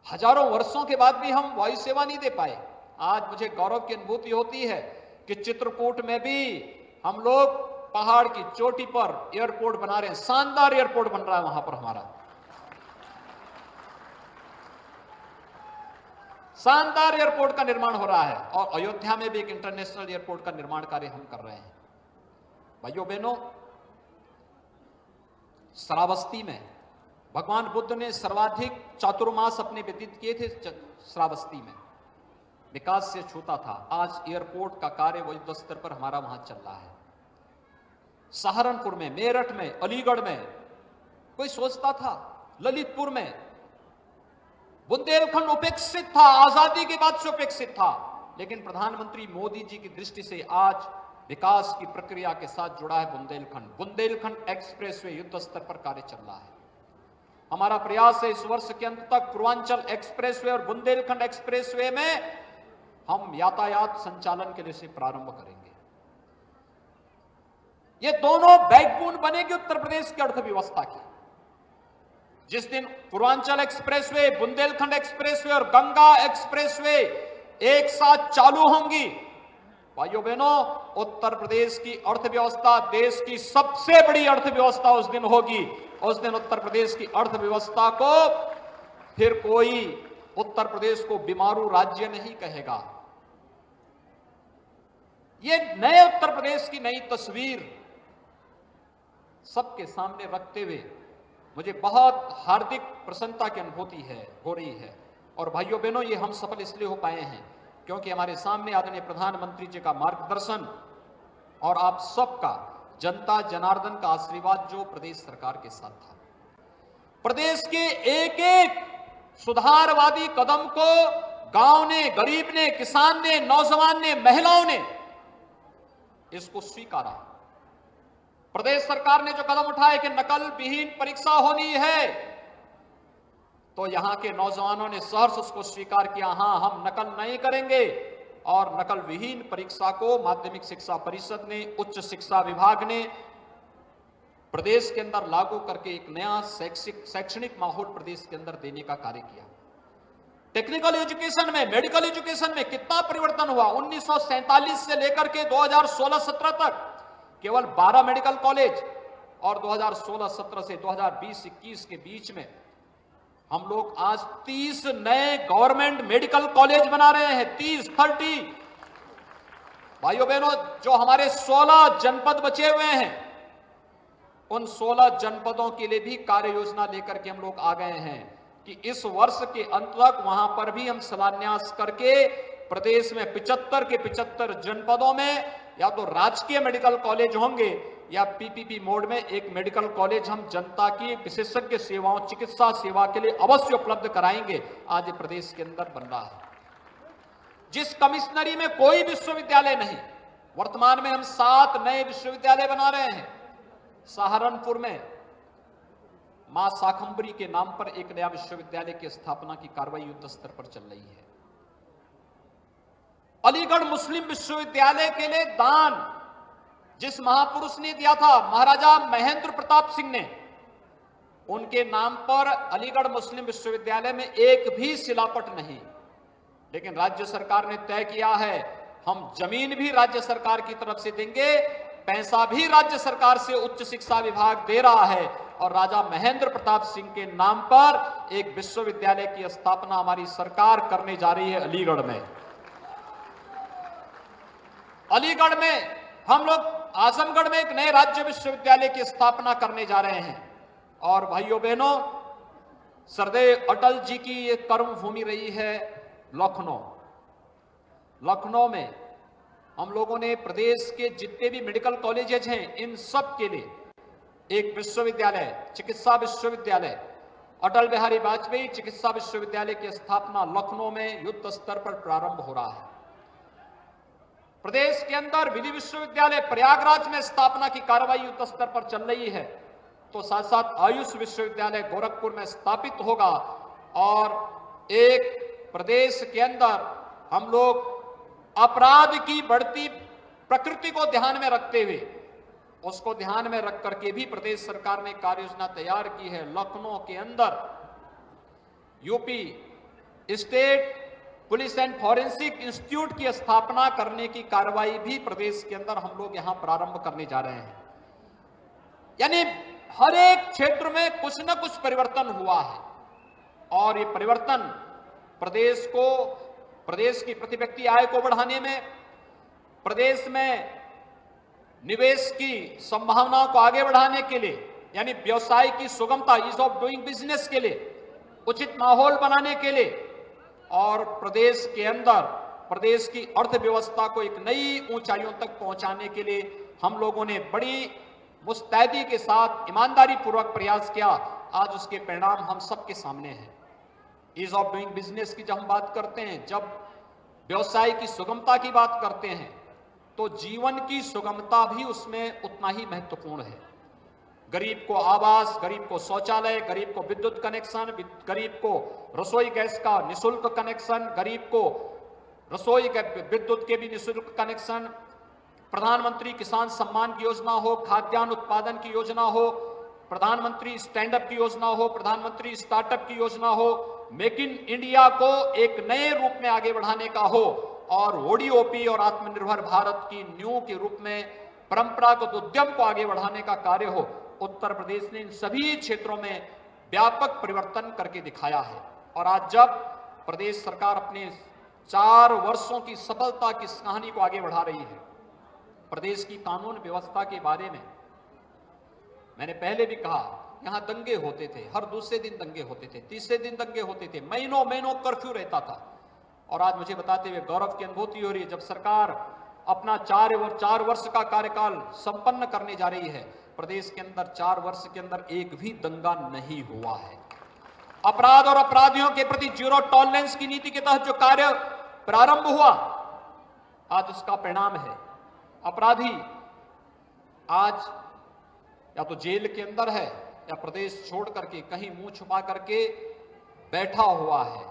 हजारों वर्षों के बाद भी हम वायु सेवा नहीं दे पाए। आज मुझे गौरव की अनुभूति होती है कि चित्रकूट में भी हम लोग पहाड़ की चोटी पर एयरपोर्ट बना रहे हैं। शानदार एयरपोर्ट बन रहा है वहां पर हमारा, शानदार एयरपोर्ट का निर्माण हो रहा है और अयोध्या में भी एक इंटरनेशनल एयरपोर्ट का निर्माण कार्य हम कर रहे हैं। भाइयों बहनों, श्रावस्ती में भगवान बुद्ध ने सर्वाधिक चातुर्मास अपने व्यतीत किए थे। श्रावस्ती में विकास से छूता था, आज एयरपोर्ट का कार्य युद्ध स्तर पर हमारा वहां चल रहा है। सहारनपुर में, मेरठ में, अलीगढ़ में कोई सोचता था, ललितपुर में बुंदेलखंड उपेक्षित था, आजादी के बाद से उपेक्षित था, लेकिन प्रधानमंत्री मोदी जी की दृष्टि से आज विकास की प्रक्रिया के साथ जुड़ा है बुंदेलखंड। बुंदेलखंड एक्सप्रेसवे युद्ध स्तर पर कार्य चल रहा है। हमारा प्रयास है इस वर्ष के अंत तक पूर्वांचल एक्सप्रेसवे और बुंदेलखंड एक्सप्रेसवे में हम यातायात संचालन के लिए से प्रारंभ करेंगे। ये दोनों बैकबोन बनेगी उत्तर प्रदेश की अर्थव्यवस्था की। जिस दिन पूर्वांचल एक्सप्रेसवे, बुंदेलखंड एक्सप्रेसवे और गंगा एक्सप्रेसवे एक साथ चालू होंगी, भाइयों बहनों, उत्तर प्रदेश की अर्थव्यवस्था देश की सबसे बड़ी अर्थव्यवस्था उस दिन होगी। उस दिन उत्तर प्रदेश की अर्थव्यवस्था को फिर कोई उत्तर प्रदेश को बीमारू राज्य नहीं कहेगा। ये नए उत्तर प्रदेश की नई तस्वीर सबके सामने रखते हुए मुझे बहुत हार्दिक प्रसन्नता की अनुभूति हो रही है। और भाइयों बहनों, ये हम सफल इसलिए हो पाए हैं क्योंकि हमारे सामने आदरणीय प्रधानमंत्री जी का मार्गदर्शन और आप सबका, जनता जनार्दन का आशीर्वाद जो प्रदेश सरकार के साथ था। प्रदेश के एक एक सुधारवादी कदम को गांव ने, गरीब ने, किसान ने, नौजवान ने, महिलाओं ने इसको स्वीकारा। प्रदेश सरकार ने जो कदम उठाए कि नकल विहीन परीक्षा होनी है, तो यहां के नौजवानों ने सहर्ष उसको स्वीकार किया। हां, हम नकल नहीं करेंगे। और नकल विहीन परीक्षा को माध्यमिक शिक्षा परिषद ने, उच्च शिक्षा विभाग ने प्रदेश के अंदर लागू करके एक नया शैक्षणिक माहौल प्रदेश के अंदर देने का कार्य किया। टेक्निकल एजुकेशन में, मेडिकल एजुकेशन में कितना परिवर्तन हुआ। 1947 से लेकर के 2016-17 तक केवल 12 मेडिकल कॉलेज, और 2016-17 से 2020-21 के बीच में हम लोग आज 30 नए गवर्नमेंट मेडिकल कॉलेज बना रहे हैं। 30 भाइयों बहनों, जो हमारे 16 जनपद बचे हुए हैं, उन 16 जनपदों के लिए भी कार्य योजना लेकर के हम लोग आ गए हैं कि इस वर्ष के अंत तक वहां पर भी हम शिलान्यास करके प्रदेश में 75 के 75 जनपदों में या तो राजकीय मेडिकल कॉलेज होंगे या पीपीपी मोड में एक मेडिकल कॉलेज हम जनता की विशेषज्ञ सेवाओं, चिकित्सा सेवा के लिए अवश्य उपलब्ध कराएंगे। आज प्रदेश के अंदर बन रहा है। जिस कमिश्नरी में कोई विश्वविद्यालय नहीं, वर्तमान में हम 7 नए विश्वविद्यालय बना रहे हैं। सहारनपुर में मां शाकंभरी के नाम पर एक नया विश्वविद्यालय की स्थापना की कार्रवाई युद्ध स्तर पर चल रही है। अलीगढ़ मुस्लिम विश्वविद्यालय के लिए दान जिस महापुरुष ने दिया था, महाराजा महेंद्र प्रताप सिंह ने, उनके नाम पर अलीगढ़ मुस्लिम विश्वविद्यालय में एक भी शिलापट नहीं। लेकिन राज्य सरकार ने तय किया है, हम जमीन भी राज्य सरकार की तरफ से देंगे, पैसा भी राज्य सरकार से उच्च शिक्षा विभाग दे रहा है, और राजा महेंद्र प्रताप सिंह के नाम पर एक विश्वविद्यालय की स्थापना हमारी सरकार करने जा रही है अलीगढ़ में। अलीगढ़ में हम लोग आजमगढ़ में एक नए राज्य विश्वविद्यालय की स्थापना करने जा रहे हैं। और भाइयों बहनों, सरदेव अटल जी की ये कर्म भूमि रही है लखनऊ। लखनऊ में हम लोगों ने प्रदेश के जितने भी मेडिकल कॉलेजेस हैं, इन सब के लिए एक विश्वविद्यालय, चिकित्सा विश्वविद्यालय, अटल बिहारी वाजपेयी चिकित्सा विश्वविद्यालय की स्थापना लखनऊ में युद्ध स्तर पर प्रारंभ हो रहा है। प्रदेश के अंदर विधि विश्वविद्यालय प्रयागराज में स्थापना की कार्रवाई युद्ध स्तर पर चल रही है। तो साथ साथ आयुष विश्वविद्यालय गोरखपुर में स्थापित होगा। और एक प्रदेश के अंदर हम लोग अपराध की बढ़ती प्रकृति को ध्यान में रखते हुए, उसको ध्यान में रख करके भी प्रदेश सरकार ने कार्य योजना तैयार की है। लखनऊ के अंदर UP state police and forensic institute की स्थापना करने की कार्रवाई भी प्रदेश के अंदर हम लोग यहां प्रारंभ करने जा रहे हैं। यानी हर एक क्षेत्र में कुछ न कुछ परिवर्तन हुआ है, और ये परिवर्तन प्रदेश को, प्रदेश की प्रति व्यक्ति आय को बढ़ाने में, प्रदेश में निवेश की संभावनाओं को आगे बढ़ाने के लिए, यानी व्यवसाय की सुगमता, ईज ऑफ डूइंग बिजनेस के लिए, उचित माहौल बनाने के लिए, और प्रदेश के अंदर प्रदेश की अर्थव्यवस्था को एक नई ऊंचाइयों तक पहुंचाने के लिए हम लोगों ने बड़ी मुस्तैदी के साथ, ईमानदारी पूर्वक प्रयास किया। आज उसके परिणाम हम सबके सामने हैं। ईज ऑफ डूइंग बिजनेस की जब हम बात करते हैं, जब व्यवसाय की सुगमता की बात करते हैं, तो जीवन की सुगमता भी उसमें उतना ही महत्वपूर्ण है। गरीब को आवास, गरीब को शौचालय, गरीब को विद्युत कनेक्शन, गरीब को रसोई गैस का निःशुल्क कनेक्शन, गरीब को रसोई विद्युत के भी निःशुल्क कनेक्शन, प्रधानमंत्री किसान सम्मान की योजना हो, खाद्यान्न उत्पादन की योजना हो, प्रधानमंत्री स्टैंड अप की योजना हो, प्रधानमंत्री स्टार्टअप की योजना हो, मेक इन इंडिया को एक नए रूप में आगे बढ़ाने का हो, और ओडीओपी और आत्मनिर्भर भारत की नींव के रूप में परंपरागत उद्यम को आगे बढ़ाने का कार्य हो, उत्तर प्रदेश ने इन सभी क्षेत्रों में व्यापक परिवर्तन करके दिखाया है। और आज जब प्रदेश सरकार अपने 4 वर्षों की सफलता की इस कहानी को आगे बढ़ा रही है, प्रदेश की कानून व्यवस्था के बारे में मैंने पहले भी कहा, यहां दंगे होते थे, हर दूसरे दिन दंगे होते थे, तीसरे दिन दंगे होते थे, महीनों महीनों कर्फ्यू रहता था। और आज मुझे बताते हुए गौरव की अनुभूति हो रही है, जब सरकार अपना 4 वर्ष का कार्यकाल संपन्न करने जा रही है, प्रदेश के अंदर 4 वर्ष के अंदर एक भी दंगा नहीं हुआ है। अपराध और अपराधियों के प्रति जीरो टॉलरेंस की नीति के तहत जो कार्य प्रारंभ हुआ, आज उसका परिणाम है अपराधी आज या तो जेल के अंदर है या प्रदेश छोड़ करके कहीं मुंह छुपा करके बैठा हुआ है।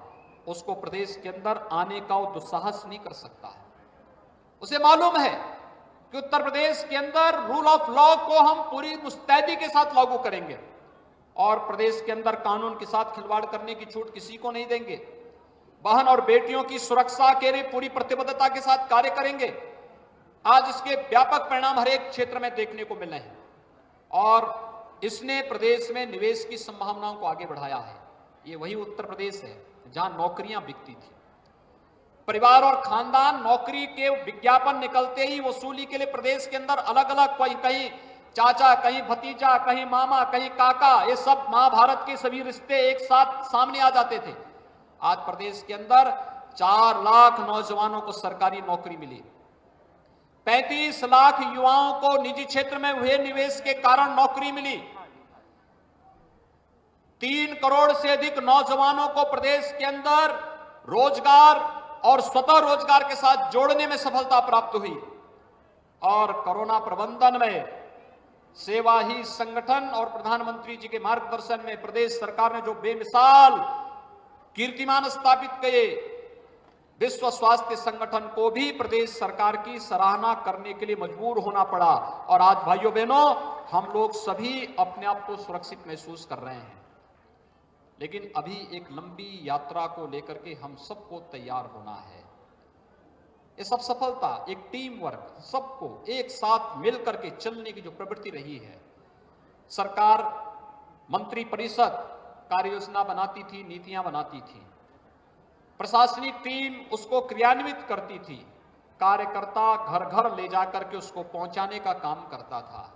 उसको प्रदेश के अंदर आने का वो दुस्साहस नहीं कर सकता है। उसे मालूम है कि उत्तर प्रदेश के अंदर रूल ऑफ लॉ को हम पूरी मुस्तैदी के साथ लागू करेंगे और प्रदेश के अंदर कानून के साथ खिलवाड़ करने की छूट किसी को नहीं देंगे। बहन और बेटियों की सुरक्षा के लिए पूरी प्रतिबद्धता के साथ कार्य करेंगे। आज इसके व्यापक परिणाम हर एक क्षेत्र में देखने को मिले हैं और इसने प्रदेश में निवेश की संभावनाओं को आगे बढ़ाया है। ये वही उत्तर प्रदेश है जहां नौकरियां बिकती थी। परिवार और खानदान नौकरी के विज्ञापन निकलते ही वसूली के लिए प्रदेश के अंदर अलग अलग, कहीं चाचा, कहीं भतीजा, कहीं मामा, कहीं काका, ये सब महाभारत के सभी रिश्ते एक साथ सामने आ जाते थे। आज प्रदेश के अंदर 4 लाख नौजवानों को सरकारी नौकरी मिली, 35 लाख युवाओं को निजी क्षेत्र में हुए निवेश के कारण नौकरी मिली, 3 करोड़ से अधिक नौजवानों को प्रदेश के अंदर रोजगार और स्वतः रोजगार के साथ जोड़ने में सफलता प्राप्त हुई। और कोरोना प्रबंधन में सेवा ही संगठन और प्रधानमंत्री जी के मार्गदर्शन में प्रदेश सरकार ने जो बेमिसाल कीर्तिमान स्थापित किए, विश्व स्वास्थ्य संगठन को भी प्रदेश सरकार की सराहना करने के लिए मजबूर होना पड़ा। और आज भाइयों बहनों, हम लोग सभी अपने आप को सुरक्षित महसूस कर रहे हैं, लेकिन अभी एक लंबी यात्रा को लेकर के हम सबको तैयार होना है। ये सब सफलता एक टीम वर्क, सबको एक साथ मिलकर के चलने की जो प्रवृत्ति रही है। सरकार मंत्री परिषद कार्य योजना बनाती थी, नीतियां बनाती थी, प्रशासनिक टीम उसको क्रियान्वित करती थी, कार्यकर्ता घर घर ले जाकर के उसको पहुंचाने का काम करता था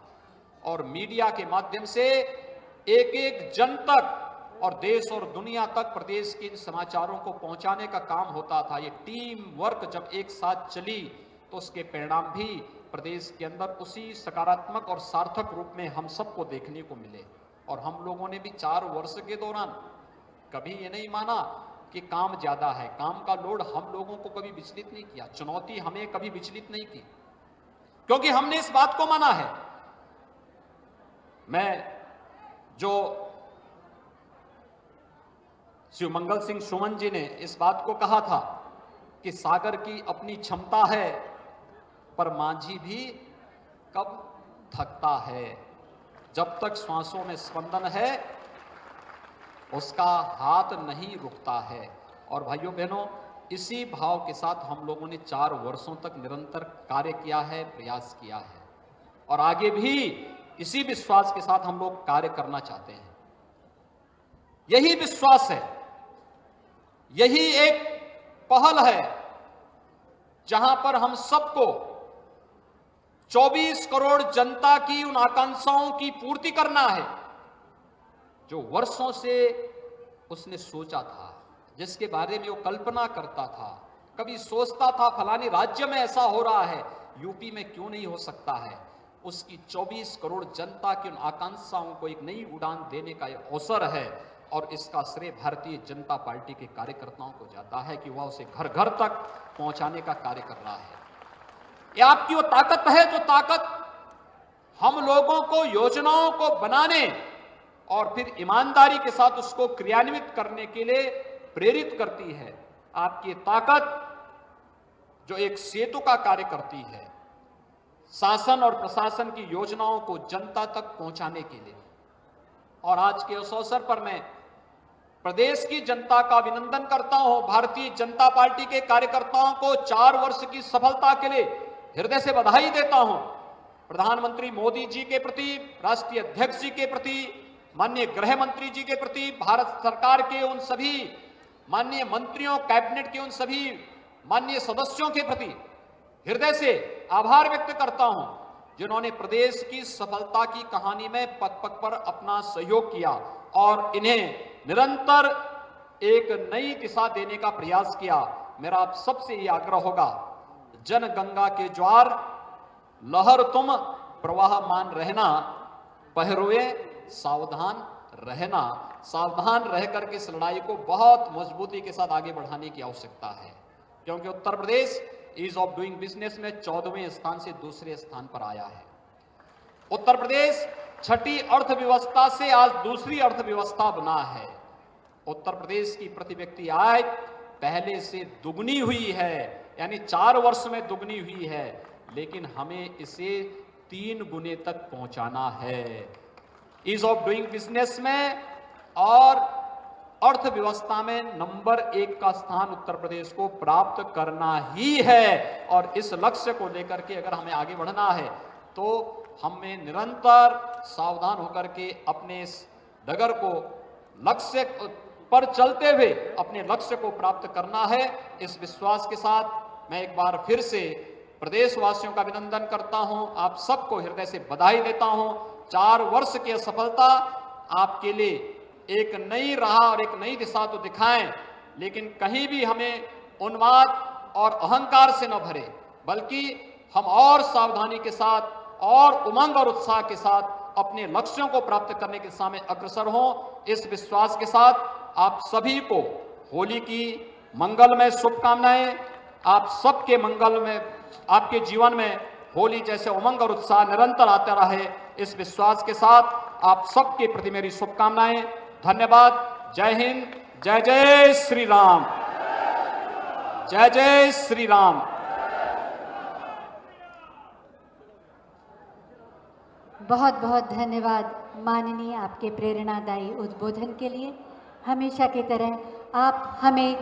और मीडिया के माध्यम से एक एक जन तक और देश और दुनिया तक प्रदेश के इन समाचारों को पहुंचाने का काम होता था। ये टीम वर्क जब एक साथ चली तो उसके परिणाम भी प्रदेश के अंदर उसी सकारात्मक और सार्थक रूप में हम सबको देखने को मिले। और हम लोगों ने भी 4 वर्ष के दौरान कभी ये नहीं माना कि काम ज्यादा है, काम का लोड हम लोगों को कभी विचलित नहीं किया, चुनौती हमें कभी विचलित नहीं की, क्योंकि हमने इस बात को माना है। मैं जो श्री मंगल सिंह सुमन जी ने इस बात को कहा था कि सागर की अपनी क्षमता है पर मांझी भी कब थकता है, जब तक श्वासों में स्पंदन है उसका हाथ नहीं रुकता है। और भाइयों बहनों, इसी भाव के साथ हम लोगों ने 4 वर्षों तक निरंतर कार्य किया है, प्रयास किया है और आगे भी इसी विश्वास के साथ हम लोग कार्य करना चाहते हैं। यही विश्वास है, यही एक पहल है जहां पर हम सबको 24 करोड़ जनता की उन आकांक्षाओं की पूर्ति करना है जो वर्षों से उसने सोचा था, जिसके बारे में वो कल्पना करता था। कभी सोचता था फलाने राज्य में ऐसा हो रहा है, यूपी में क्यों नहीं हो सकता है। उसकी 24 करोड़ जनता की उन आकांक्षाओं को एक नई उड़ान देने का यह अवसर है और इसका श्रेय भारतीय जनता पार्टी के कार्यकर्ताओं को जाता है कि वह उसे घर घर तक पहुंचाने का कार्य कर रहा है। यह आपकी वो ताकत है जो ताकत हम लोगों को योजनाओं को बनाने और फिर ईमानदारी के साथ उसको क्रियान्वित करने के लिए प्रेरित करती है। आपकी ताकत जो एक सेतु का कार्य करती है शासन और प्रशासन की योजनाओं को जनता तक पहुंचाने के लिए। और आज के उस अवसर पर मैं प्रदेश की जनता का अभिनंदन करता हूं। भारतीय जनता पार्टी के कार्यकर्ताओं को 4 वर्ष की सफलता के लिए हृदय से बधाई देता हूं। प्रधानमंत्री मोदी जी के प्रति, राष्ट्रीय अध्यक्ष जी के प्रति, माननीय गृह मंत्री जी के प्रति, भारत सरकार के उन सभी माननीय मंत्रियों, कैबिनेट के उन सभी माननीय सदस्यों के प्रति हृदय से आभार व्यक्त करता हूं, जिन्होंने प्रदेश की सफलता की कहानी में पग पग पर अपना सहयोग किया और इन्हें निरंतर एक नई दिशा देने का प्रयास किया। मेरा आप सबसे ये आग्रह होगा, जन गंगा के ज्वार लहर तुम प्रवाहमान रहना, पहरुए सावधान रहना। सावधान रह करके इस लड़ाई को बहुत मजबूती के साथ आगे बढ़ाने की आवश्यकता है, क्योंकि Uttar Pradesh ease of doing business में 14वें स्थान से दूसरे स्थान पर आया है। उत्तर प्रदेश छठी अर्थव्यवस्था से आज दूसरी अर्थव्यवस्था बना है। उत्तर प्रदेश की प्रति व्यक्ति आय पहले से दुगनी हुई है, यानी 4 वर्ष में दुगनी हुई है, लेकिन हमें इसे 3 गुने तक पहुंचाना है। ईज ऑफ डूइंग बिजनेस में और अर्थव्यवस्था में नंबर 1 का स्थान उत्तर प्रदेश को प्राप्त करना ही है। और इस लक्ष्य को लेकर के अगर हमें आगे बढ़ना है तो हमें निरंतर सावधान होकर के अपने इस डगर को लक्ष्य पर चलते हुए अपने लक्ष्य को प्राप्त करना है। इस विश्वास के साथ मैं एक बार फिर से प्रदेशवासियों का अभिनंदन करता हूं, आप सबको हृदय से बधाई देता हूं। 4 वर्ष की सफलता आपके लिए एक नई राह और एक नई दिशा तो दिखाएं, लेकिन कहीं भी हमें उन्माद और अहंकार से न भरे, बल्कि हम और सावधानी के साथ और उमंग और उत्साह के साथ अपने लक्ष्यों को प्राप्त करने की दिशा में अग्रसर हों। इस विश्वास के साथ आप सभी को होली की मंगलमय शुभकामनाएं। आप सबके मंगल में, आपके जीवन में होली जैसे उमंग और उत्साह निरंतर आता रहे, इस विश्वास के साथ आप सबके प्रति मेरी शुभकामनाएं। धन्यवाद। जय हिंद। जय जय श्री राम। जय जय श्री राम।
बहुत बहुत धन्यवाद माननीय, आपके प्रेरणादायी उद्बोधन के लिए। हमेशा की तरह आप हमें